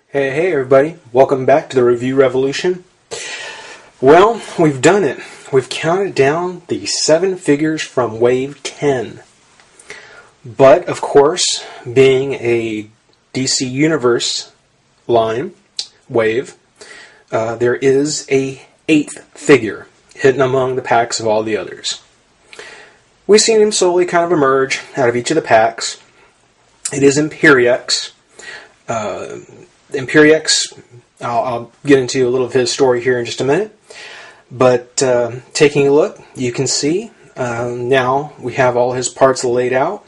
Hey everybody, welcome back to the Review Revolution. Well, we've done it. We've counted down the 7 figures from Wave 10. But, of course, being a DC Universe line, Wave, there is a 8th figure hidden among the packs of all the others. We've seen him slowly kind of emerge out of each of the packs. It is IMPERIEX. IMPERIEX, I'll get into a little of his story here in just a minute. But taking a look, you can see now we have all his parts laid out.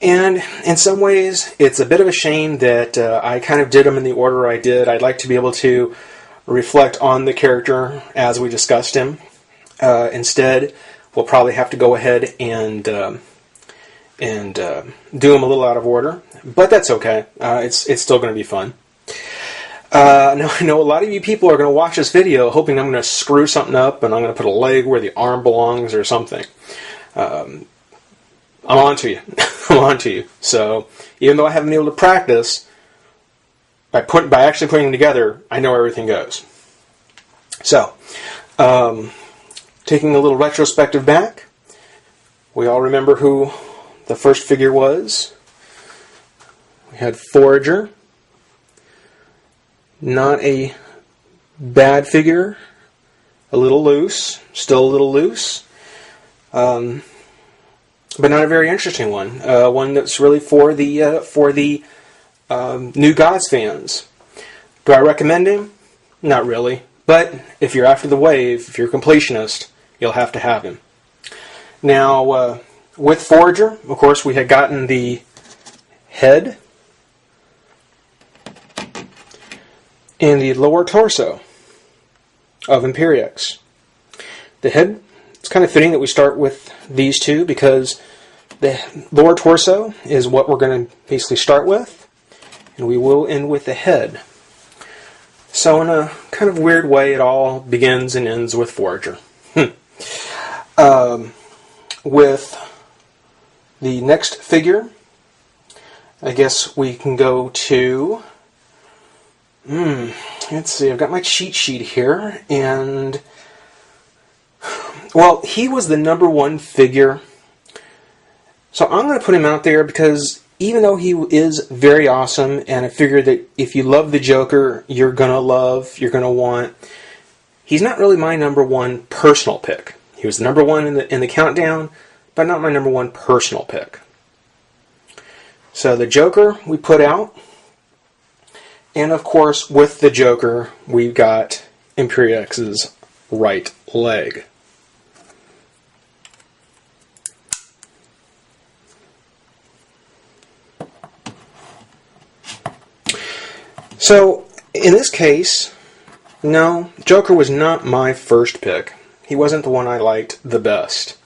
And in some ways, it's a bit of a shame that I kind of did them in the order I did. I'd like to be able to reflect on the character as we discussed him. Instead, we'll probably have to go ahead and do them a little out of order. But that's okay. It's still going to be fun. Now, I know a lot of you people are going to watch this video hoping I'm going to screw something up and I'm going to put a leg where the arm belongs or something. I'm on to you. I'm on to you. So, even though I haven't been able to practice, by actually putting them together, I know where everything goes. So, taking a little retrospective back, we all remember who the first figure was. We had Forager. Not a bad figure. A little loose. Still a little loose. But not a very interesting one. One that's really for the New Gods fans. Do I recommend him? Not really. But if you're after the wave, if you're a completionist, you'll have to have him. Now, with Forager, of course, we had gotten the head and the lower torso of IMPERIEX. The head, it's kind of fitting that we start with these two because the lower torso is what we're going to basically start with, and we will end with the head. So in a kind of weird way, it all begins and ends with Forager. With the next figure, I guess we can go to... let's see, I've got my cheat sheet here, and... well, he was the #1 figure. So I'm going to put him out there because even though he is very awesome, and a figure that if you love the Joker, you're going to love, you're going to want, he's not really my #1 personal pick. He was the #1 in the countdown, but not my #1 personal pick. So the Joker we put out, and of course with the Joker we've got IMPERIEX's right leg. So in this case, no, Joker was not my first pick. He wasn't the one I liked the best.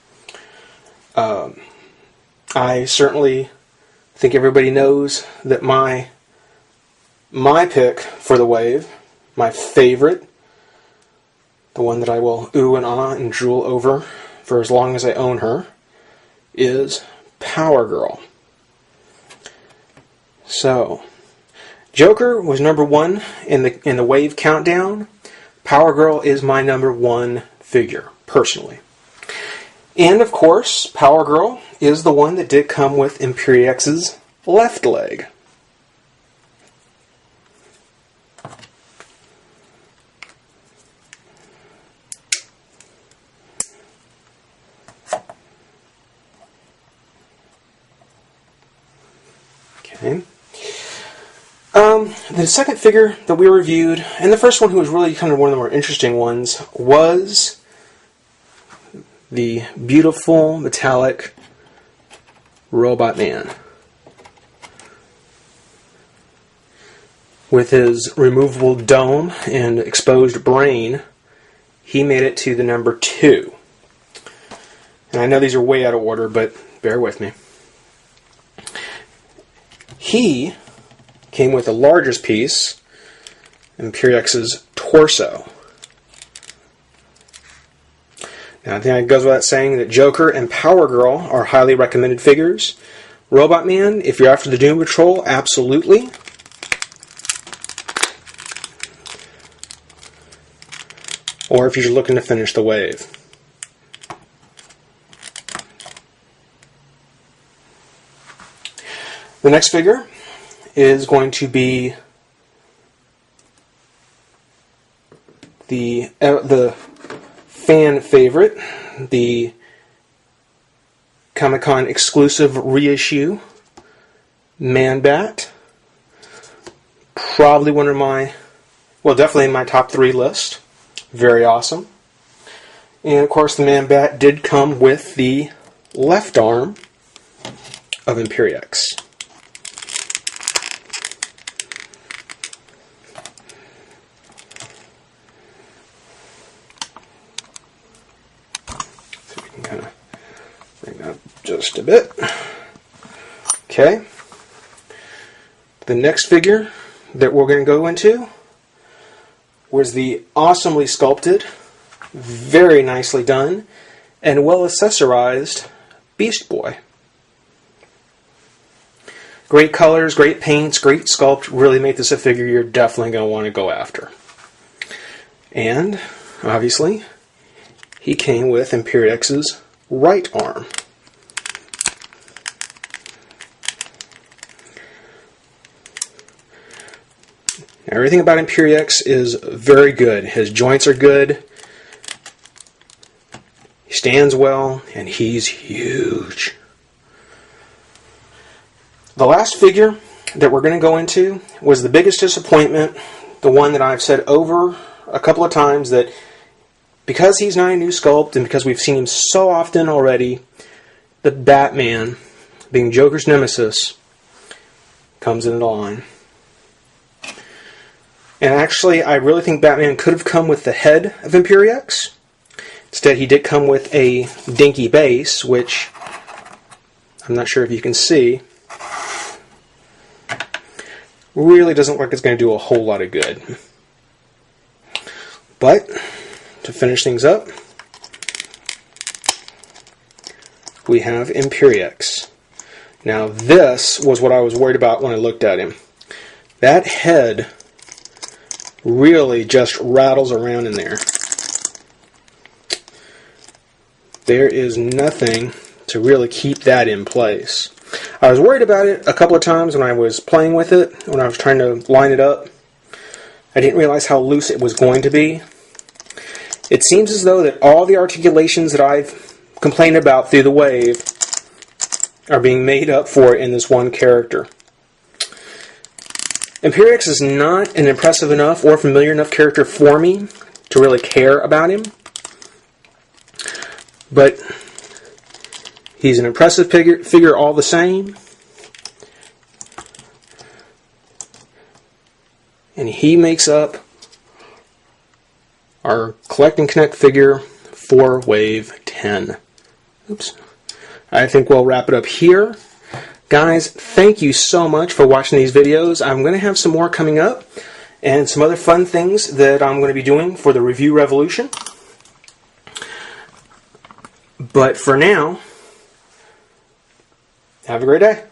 I certainly think everybody knows that my pick for the wave, my favorite, the one that I will ooh and ah and drool over for as long as I own her, is Power Girl. So, Joker was #1 in the wave countdown. Power Girl is my #1 figure, personally. And of course, Power Girl is the one that did come with IMPERIEX's left leg. Okay. The second figure that we reviewed, and the first one who was really kind of one of the more interesting ones, was the beautiful metallic Robot Man. With his removable dome and exposed brain, he made it to the #2. And I know these are way out of order, but bear with me. He came with the largest piece, IMPERIEX's torso. Now, I think it goes without saying that Joker and Power Girl are highly recommended figures. Robot Man, if you're after the Doom Patrol, absolutely. or if you're looking to finish the wave. The next figure is going to be the fan favorite, the Comic-Con exclusive reissue Man-Bat. Probably one of my, well, definitely in my top 3 list. Very awesome. And of course the Man-Bat did come with the left arm of IMPERIEX. So we can kind of bring that up just a bit. Okay. The next figure that we're going to go into was the awesomely sculpted, very nicely done, and well accessorized Beast Boy. Great colors, great paints, great sculpt, really make this a figure you're definitely going to want to go after. And, obviously, he came with IMPERIEX's right arm. Everything about IMPERIEX is very good. His joints are good, he stands well, and he's huge. The last figure that we're going to go into was the biggest disappointment, the one that I've said over a couple of times, that because he's not a new sculpt and because we've seen him so often already, the Batman, being Joker's nemesis, comes into line. And actually, I really think Batman could have come with the head of IMPERIEX. Instead, he did come with a dinky base, which I'm not sure if you can see. Really doesn't look like it's going to do a whole lot of good. But, to finish things up, we have IMPERIEX. Now, this was what I was worried about when I looked at him. That head really just rattles around in there. There is nothing to really keep that in place. I was worried about it a couple of times when I was playing with it, when I was trying to line it up. I didn't realize how loose it was going to be. It seems as though that all the articulations that I've complained about through the wave are being made up for in this one character. IMPERIEX is not an impressive enough or familiar enough character for me to really care about him. But he's an impressive figure all the same. And he makes up our Collect and Connect figure for Wave 10. Oops. I think we'll wrap it up here. Guys, thank you so much for watching these videos. I'm going to have some more coming up and some other fun things that I'm going to be doing for the Review Revolution. But for now, have a great day.